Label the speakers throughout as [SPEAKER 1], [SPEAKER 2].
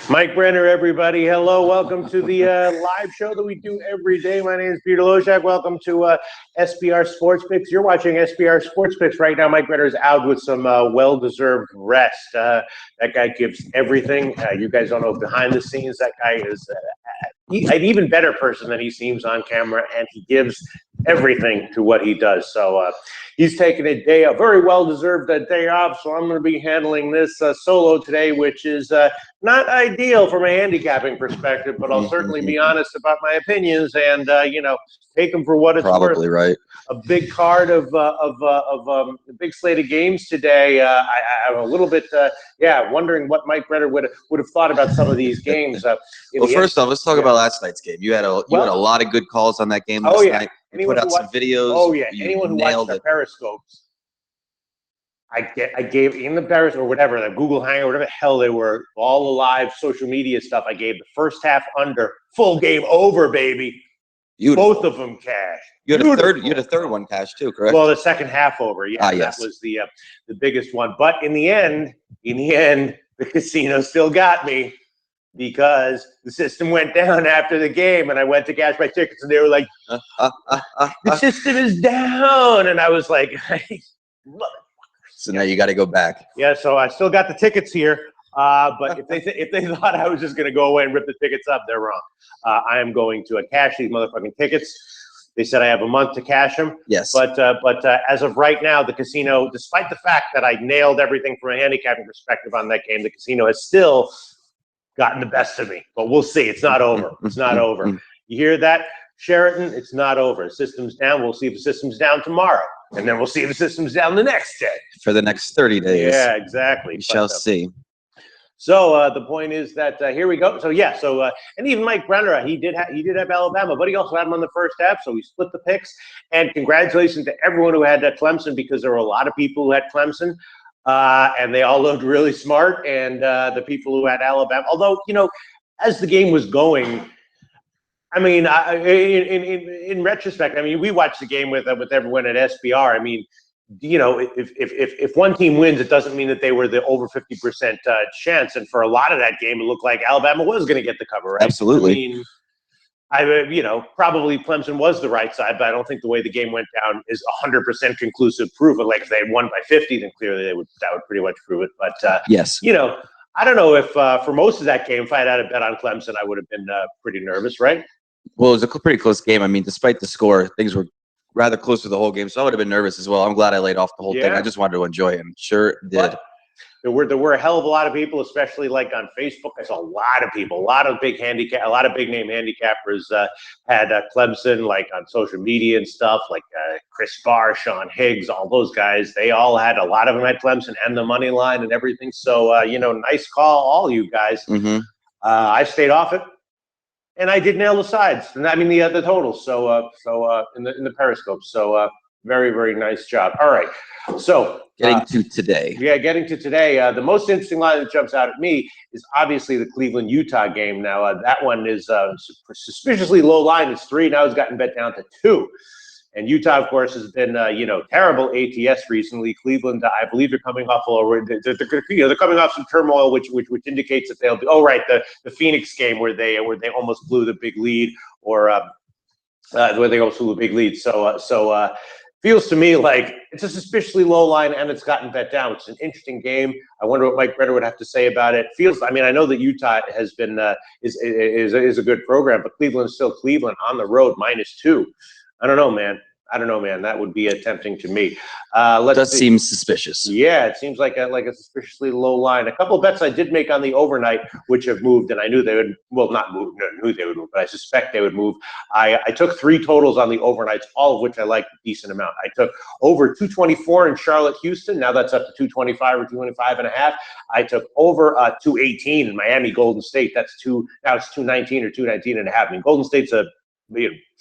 [SPEAKER 1] Mike Brenner, everybody. Hello. Welcome to the live show that we do every day. My name is Peter Lojak. Welcome to SBR Sports Picks. You're watching SBR Sports Picks right now. Mike Brenner is out with some well-deserved rest. That guy gives everything. You guys don't know behind the scenes. That guy is an even better person than he seems on camera, and he gives everything to what he does. So he's taking a very well-deserved day off. So I'm going to be handling this solo today, which is not ideal from a handicapping perspective, but I'll certainly be honest about my opinions and, take them for what it's worth.
[SPEAKER 2] Probably right.
[SPEAKER 1] A big card of a big slate of games today. I'm a little bit, wondering what Mike Brenner would have thought about some of these games.
[SPEAKER 2] Well, first off, let's talk about last night's game. You had a lot of good calls on that game last night. You put out some videos.
[SPEAKER 1] Oh yeah, anyone who watched the Periscopes. I gave in the Periscope or whatever, the Google Hangout, whatever the hell they were, all the live social media stuff. I gave the first half under, full game over, baby. Beautiful. Both of them cash.
[SPEAKER 2] You had a third one cash too, correct?
[SPEAKER 1] Well, the second half over, yeah.
[SPEAKER 2] Yes.
[SPEAKER 1] That was the biggest one. But in the end, the casino still got me because the system went down after the game, and I went to cash my tickets, and they were like, "The system is down," and I was like,
[SPEAKER 2] So now you got to go back.
[SPEAKER 1] Yeah, so I still got the tickets here, but if they thought I was just going to go away and rip the tickets up, they're wrong. I am going to cash these motherfucking tickets. They said I have a month to cash them.
[SPEAKER 2] Yes.
[SPEAKER 1] But as of right now, the casino, despite the fact that I nailed everything from a handicapping perspective on that game, the casino has still gotten the best of me. But we'll see. It's not over. It's not over. You hear that, Sheraton? It's not over. The system's down. We'll see if the system's down tomorrow. And then we'll see if the system's down the next day.
[SPEAKER 2] For the next 30 days.
[SPEAKER 1] Yeah, exactly.
[SPEAKER 2] We shall see.
[SPEAKER 1] So the point is that here we go. So and even Mike Brenner, he did have Alabama, but he also had him on the first half. So we split the picks. And congratulations to everyone who had Clemson, because there were a lot of people who had Clemson, and they all looked really smart. And the people who had Alabama, although as the game was going, I mean, in retrospect, I mean, we watched the game with everyone at SBR. I mean, if one team wins, it doesn't mean that they were the over 50% chance. And for a lot of that game, it looked like Alabama was going to get the cover, right?
[SPEAKER 2] Absolutely.
[SPEAKER 1] I mean, probably Clemson was the right side, but I don't think the way the game went down is 100% conclusive proof. Like if they had won by 50, then clearly that would pretty much prove it. But
[SPEAKER 2] yes,
[SPEAKER 1] I don't know if for most of that game, if I had a bet on Clemson, I would have been pretty nervous, right?
[SPEAKER 2] Well, it was a pretty close game. I mean, despite the score, things were rather close to the whole game, so I would have been nervous as well. I'm glad I laid off the whole thing. I just wanted to enjoy it, and sure did.
[SPEAKER 1] But there were a hell of a lot of people, especially like on Facebook. I saw a lot of people, a lot of big name handicappers had Clemson, like on social media and stuff, like Chris Barr, Sean Higgs, all those guys. They all had, a lot of them had Clemson and the money line and everything. So nice call, all you guys. I stayed off it. And I did nail the sides, and I mean the totals. So in the Periscope. So very, very nice job. All right. So
[SPEAKER 2] getting to today.
[SPEAKER 1] Yeah, getting to today. The most interesting line that jumps out at me is obviously the Cleveland-Utah game. Now that one is suspiciously low line. It's 3. Now it's gotten bet down to 2. And Utah, of course, has been terrible ATS recently. Cleveland, I believe, they're coming off they're coming off some turmoil, which indicates that they'll be. Oh, right, the Phoenix game where they almost blew the big lead, or where they almost blew the big lead. So feels to me like it's a suspiciously low line, and it's gotten bet down. It's an interesting game. I wonder what Mike Brenner would have to say about it. I mean, I know that Utah has been is a good program, but Cleveland is still Cleveland on the road, -2. I don't know, man. That would be tempting to me.
[SPEAKER 2] Does seem suspicious.
[SPEAKER 1] Yeah, it seems like a suspiciously low line. A couple of bets I did make on the overnight, which have moved, and I knew they would. Well, not move. No, knew they would move, but I suspect they would move. I took 3 totals on the overnights, all of which I liked a decent amount. I took over 224 in Charlotte, Houston. Now that's up to 225 or 225.5. I took over 218 in Miami, Golden State. That's 2. Now it's 219 or 219.5. I mean, Golden State's a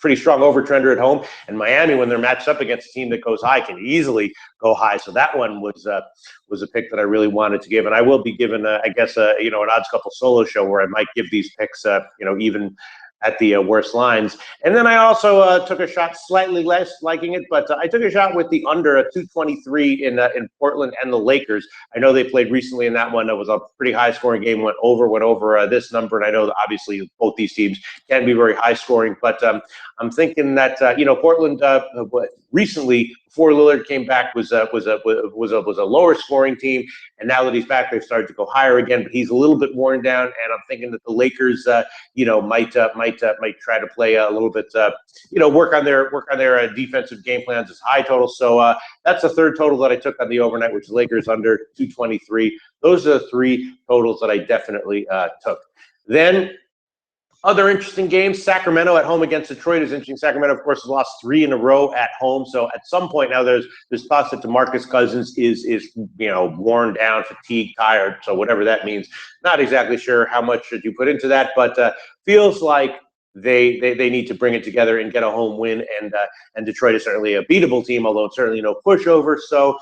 [SPEAKER 1] pretty strong overtrender at home, and Miami, when they're matched up against a team that goes high, can easily go high. So that one was a pick that I really wanted to give, and I will be given, I guess, an odds couple solo show where I might give these picks, even at the worst lines. And then I also took a shot, slightly less liking it, but I took a shot with the under a 223 in Portland and the Lakers. I know they played recently in that one. It was a pretty high scoring game, went over this number. And I know that obviously both these teams can be very high scoring, but I'm thinking that, Portland recently, before Lillard came back, was a lower scoring team, and now that he's back, they've started to go higher again. But he's a little bit worn down, and I'm thinking that the Lakers, might try to play a little bit, work on their defensive game plans as high total. So that's the third total that I took on the overnight, which is Lakers under 223. Those are the three totals that I definitely took. Then, other interesting games, Sacramento at home against Detroit is interesting. Sacramento, of course, has lost 3 in a row at home. So at some point now, there's thoughts that DeMarcus Cousins is worn down, fatigued, tired. So whatever that means, not exactly sure how much should you put into that, but feels like they need to bring it together and get a home win. And Detroit is certainly a beatable team, although it's certainly no pushover. So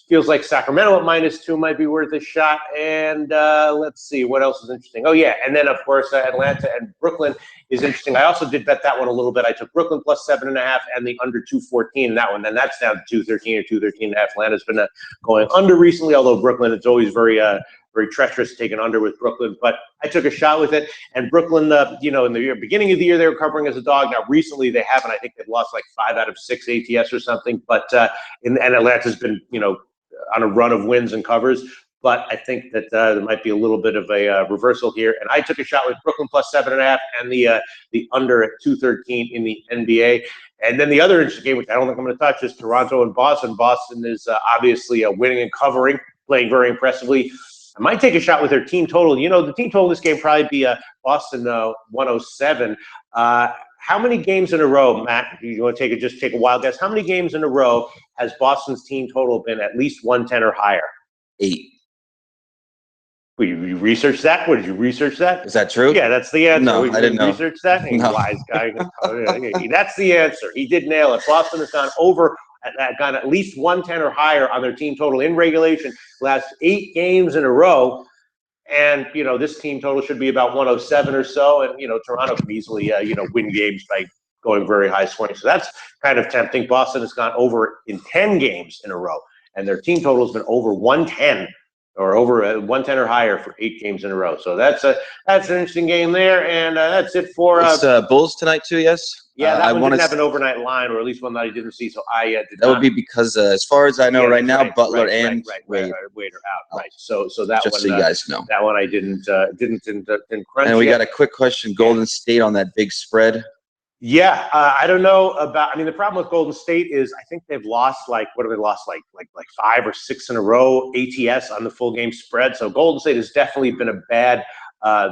[SPEAKER 1] feels like Sacramento at -2 might be worth a shot. And let's see, what else is interesting? Oh, yeah, and then, of course, Atlanta and Brooklyn is interesting. I also did bet that one a little bit. I took Brooklyn plus 7.5 and the under 214 in that one. And that's down to 213 or 213.5. Atlanta's been going under recently, although Brooklyn, it's always very treacherous to take an under with Brooklyn. But I took a shot with it. And Brooklyn, in the beginning of the year, they were covering as a dog. Now, recently they haven't. I think they've lost like 5 out of 6 ATS or something. But and Atlanta's been, on a run of wins and covers, but I think that there might be a little bit of a reversal here. And I took a shot with Brooklyn plus 7.5 and the under at 213 in the NBA. And then the other interesting game, which I don't think I'm going to touch, is Toronto and Boston. Boston is obviously winning and covering, playing very impressively. I might take a shot with their team total. The team total in this game probably be Boston 107. How many games in a row, Matt, you want to take a wild guess? How many games in a row has Boston's team total been at least 110 or higher?
[SPEAKER 2] 8.
[SPEAKER 1] Well, you researched that? What, did you research that?
[SPEAKER 2] Is that true?
[SPEAKER 1] Yeah, that's the answer.
[SPEAKER 2] No, I didn't know.
[SPEAKER 1] Research that?
[SPEAKER 2] No.
[SPEAKER 1] Wise guy. That's the answer. He did nail it. Boston has gone at least 110 or higher on their team total in regulation last 8 games in a row. And, this team total should be about 107 or so. And, Toronto can easily, win games by going very high scoring. So that's kind of tempting. Boston has gone over in 10 games in a row, and their team total has been over 110 or over 110 or higher for 8 games in a row. So that's an interesting game there. And that's it for
[SPEAKER 2] it's Bulls tonight too. Yes.
[SPEAKER 1] Yeah, that one didn't have an overnight line, or at least one that I didn't see. So I did
[SPEAKER 2] that would be because, as far as I know, right now, Butler and
[SPEAKER 1] Wade are out. Right. So that
[SPEAKER 2] just
[SPEAKER 1] one,
[SPEAKER 2] so you guys know,
[SPEAKER 1] that one I didn't crunch.
[SPEAKER 2] And we
[SPEAKER 1] yet.
[SPEAKER 2] got a quick question: Golden State on that big spread.
[SPEAKER 1] Yeah, I don't know about. I mean, the problem with Golden State is I think they've lost like 5 or 6 in a row ATS on the full game spread. So Golden State has definitely been a bad.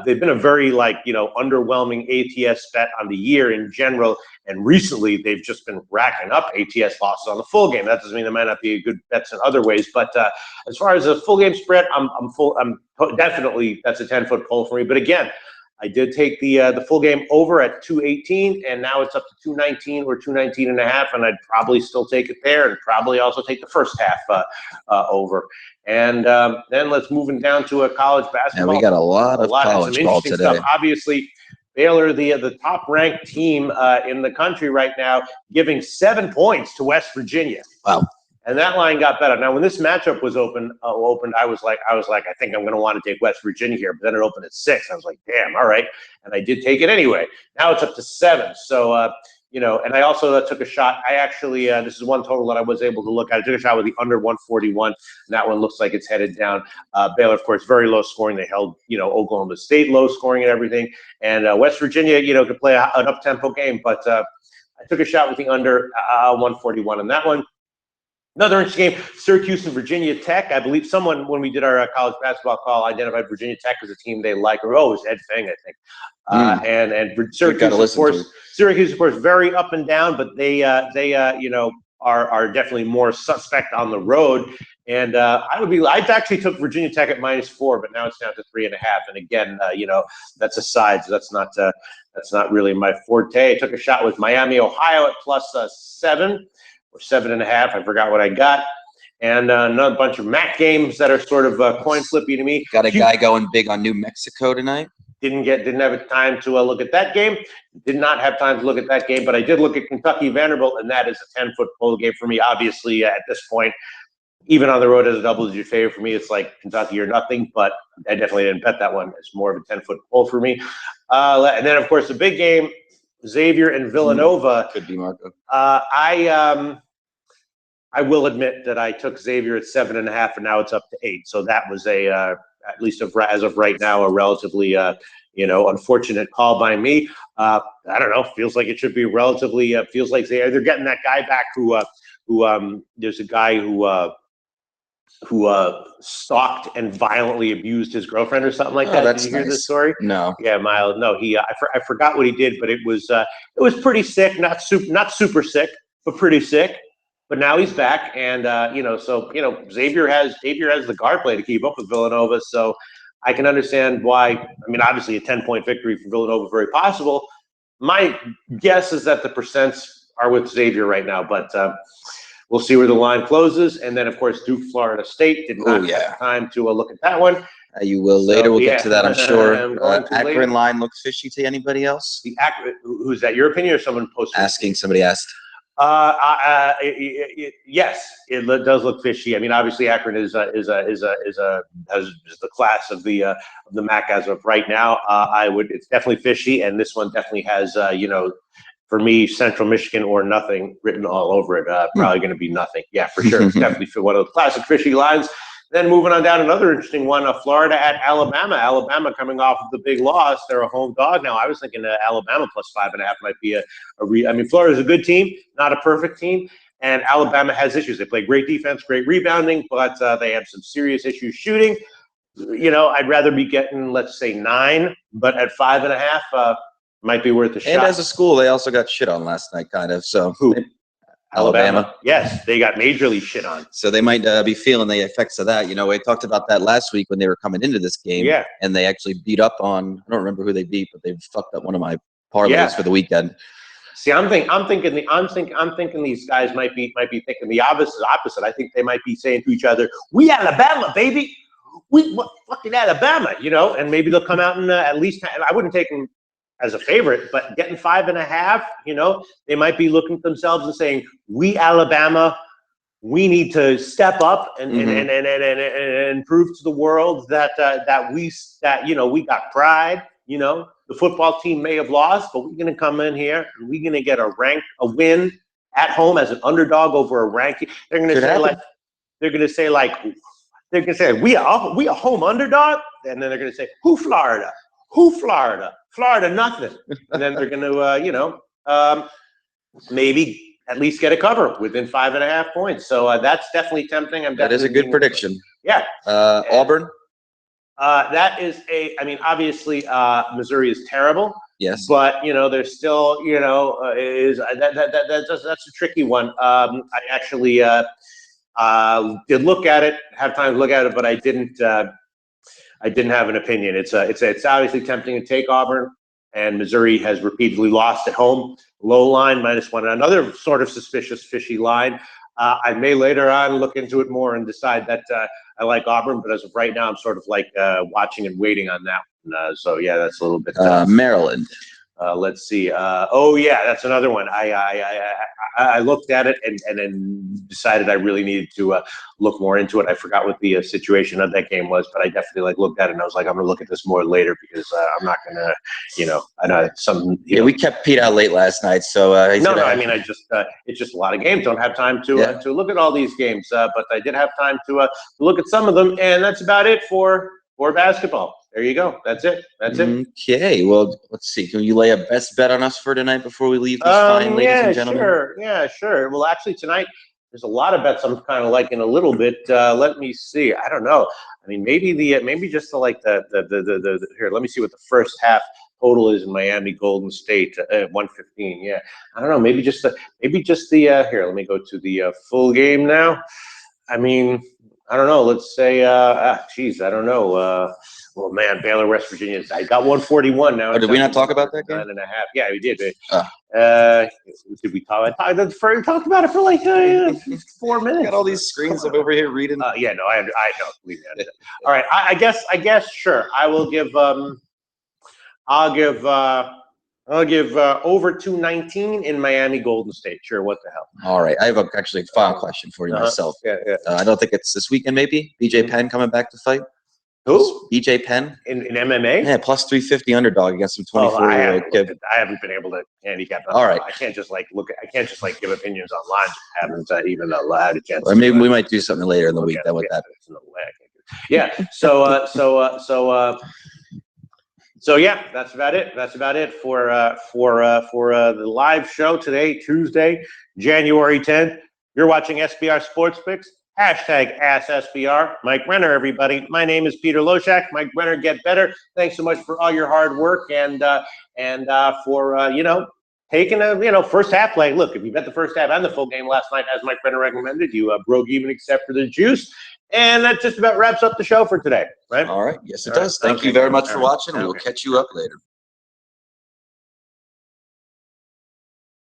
[SPEAKER 1] They've been a very underwhelming ATS bet on the year in general, and recently they've just been racking up ATS losses on the full game. That doesn't mean they might not be good bets in other ways, but as far as a full game spread, I'm definitely, that's a 10-foot pole for me. But again, I did take the full game over at 218, and now it's up to 219 or 219.5, and I'd probably still take it there, and probably also take the first half over. And then let's move down to a college basketball.
[SPEAKER 2] And we got a lot of college ball today.
[SPEAKER 1] Stuff. Obviously, Baylor, the top-ranked team in the country right now, giving 7 points to West Virginia.
[SPEAKER 2] Wow.
[SPEAKER 1] And that line got better. Now, when this matchup was opened, I was like, I think I'm going to want to take West Virginia here. But then it opened at 6. I was like, damn, all right. And I did take it anyway. Now it's up to 7. So, and I also took a shot. I actually, this is one total that I was able to look at. I took a shot with the under 141, and that one looks like it's headed down. Baylor, of course, very low scoring. They held, Oklahoma State low scoring and everything. And West Virginia, could play an up-tempo game. But I took a shot with the under 141 in that one. Another interesting game, Syracuse and Virginia Tech. I believe someone, when we did our college basketball call, identified Virginia Tech as a team they like. Or, it was Ed Feng, I think. And Syracuse, of course, very up and down, but they are definitely more suspect on the road. And I actually took Virginia Tech at -4, but now it's down to 3.5. And again, that's a side, so that's not really my forte. I took a shot with Miami, Ohio at +7. Or 7.5. I forgot what I got. And another bunch of MAC games that are sort of coin flippy to me.
[SPEAKER 2] Got a guy going big on New Mexico tonight.
[SPEAKER 1] didn't have time to look at that game. Did not have time to look at that game, but I did look at Kentucky Vanderbilt, and that is a 10-foot pole game for me. Obviously, at this point, even on the road as a double-digit favorite for me, it's like Kentucky or nothing. But I definitely didn't bet that one. It's more of a 10-foot pole for me. And then, of course, the big game, Xavier and Villanova.
[SPEAKER 2] Could be Marco.
[SPEAKER 1] I will admit that I took Xavier at 7.5, and now it's up to 8. So that was at least as of right now, a relatively unfortunate call by me. I don't know. Feels like it should be relatively. Feels like they're getting that guy back who there's a guy who stalked and violently abused his girlfriend or something like that.
[SPEAKER 2] That's
[SPEAKER 1] Did you hear
[SPEAKER 2] nice.
[SPEAKER 1] this story?
[SPEAKER 2] No.
[SPEAKER 1] Yeah, Miles. No, I forgot what he did, but it was pretty sick. Not super sick, but pretty sick. But now he's back, and Xavier has the guard play to keep up with Villanova. So I can understand why. I mean, obviously a 10-point victory for Villanova, very possible. My guess is that the percents are with Xavier right now, but we'll see where the line closes. And then, of course, Duke, Florida State did not have time to look at that one.
[SPEAKER 2] You will later. We'll get to that, I'm sure. Akron line looks fishy to anybody else?
[SPEAKER 1] The Akron, who's that? Your opinion or someone posted?
[SPEAKER 2] Somebody asked.
[SPEAKER 1] Yes, it does look fishy. I mean, obviously, Akron has the class of the MAC as of right now. It's definitely fishy, and this one definitely has for me, Central Michigan or nothing written all over it. Probably going to be nothing. Yeah, for sure. It's definitely one of the classic fishy lines. Then moving on down, another interesting one, Florida at Alabama. Alabama coming off of the big loss. They're a home dog now. I was thinking Alabama plus 5.5 might be I mean, Florida's a good team, not a perfect team. And Alabama has issues. They play great defense, great rebounding, but they have some serious issues shooting. I'd rather be getting, let's say, 9, but at 5.5, might be worth a shot.
[SPEAKER 2] And as a school, they also got shit on last night, kind of. So
[SPEAKER 1] who?
[SPEAKER 2] Alabama.
[SPEAKER 1] Yes, they got majorly shit on.
[SPEAKER 2] So they might be feeling the effects of that. We talked about that last week when they were coming into this game.
[SPEAKER 1] Yeah.
[SPEAKER 2] And they actually beat up on, I don't remember who they beat, but they fucked up one of my parlays for the weekend.
[SPEAKER 1] See, I'm thinking these guys might be thinking the opposite. I think they might be saying to each other, "We Alabama, baby. We fucking Alabama," and maybe they'll come out and at least I wouldn't take them as a favorite, but getting 5.5, they might be looking at themselves and saying, "We Alabama, we need to step up and prove to the world that we got pride." The football team may have lost, but we're going to come in here and we're going to get a win at home as an underdog over a ranking. They're going to say we are home underdog, and then they're going to say, "Who Florida? Who Florida? Florida nothing." And then they're going to maybe at least get a cover within 5.5 points. So that's definitely tempting.
[SPEAKER 2] That is a good prediction.
[SPEAKER 1] Yeah.
[SPEAKER 2] Auburn.
[SPEAKER 1] That is obviously Missouri is terrible.
[SPEAKER 2] Yes.
[SPEAKER 1] But there's still that's a tricky one. I actually did look at it, have time to look at it, but I didn't have an opinion. It's obviously tempting to take Auburn, and Missouri has repeatedly lost at home. Low line -1, another sort of suspicious, fishy line. I may later on look into it more and decide that I like Auburn, but as of right now, I'm sort of like watching and waiting on that one. So yeah, that's a little bit
[SPEAKER 2] Maryland.
[SPEAKER 1] Let's see. That's another one. I looked at it and then decided I really needed to look more into it. I forgot what the situation of that game was, but I definitely looked at it and I was like, I'm going to look at this more later because I'm not going to, I know some.
[SPEAKER 2] We kept Pete out late last night, so
[SPEAKER 1] it's just a lot of games. Don't have time to look at all these games, but I did have time to look at some of them, and that's about it for basketball. There you go. That's it.
[SPEAKER 2] Okay. Well, let's see. Can you lay a best bet on us for tonight before we leave this fine, ladies and gentlemen?
[SPEAKER 1] Sure. Yeah, sure. Well, actually, tonight there's a lot of bets I'm kind of liking a little bit. Let me see. I don't know. I mean, maybe just the here. Let me see what the first half total is in Miami Golden State at 115. Yeah. I don't know. Maybe just the here. Let me go to the full game now. I mean, I don't know. Let's say, I don't know. Well, man, Baylor, West Virginia. I got 141 now.
[SPEAKER 2] Did we not talk about that game?
[SPEAKER 1] 9.5. Yeah, we did. Did we talk? I talked about it for like 4 minutes.
[SPEAKER 2] Got all these screens over here reading.
[SPEAKER 1] I know. Believe me. All right. I guess. Sure. I will give. I'll give over 219 in Miami Golden State. Sure, what the hell?
[SPEAKER 2] All right, I have actually a final question for you myself.
[SPEAKER 1] Yeah.
[SPEAKER 2] I don't think it's this weekend. Maybe BJ Penn coming back to fight.
[SPEAKER 1] Who?
[SPEAKER 2] BJ Penn
[SPEAKER 1] In MMA?
[SPEAKER 2] Yeah, plus 350 underdog against some 24-year-old kid.
[SPEAKER 1] I haven't been able to handicap.
[SPEAKER 2] All right.
[SPEAKER 1] I can't just like give opinions online. I haven't even allowed a chance.
[SPEAKER 2] Or maybe we might do something later in the week. That with that.
[SPEAKER 1] Yeah. So yeah, that's about it. That's about it for the live show today, Tuesday, January 10th. You're watching SBR Sports Picks. #AskSBR. Mike Renner, everybody. My name is Peter Loshak. Mike Renner, get better. Thanks so much for all your hard work and for taking a first half play. Look, if you bet the first half and the full game last night, as Mike Renner recommended, you broke even except for the juice. And that just about wraps up the show for today, right?
[SPEAKER 2] All right. Yes, it does. Thank you very much for watching. We will catch you up later.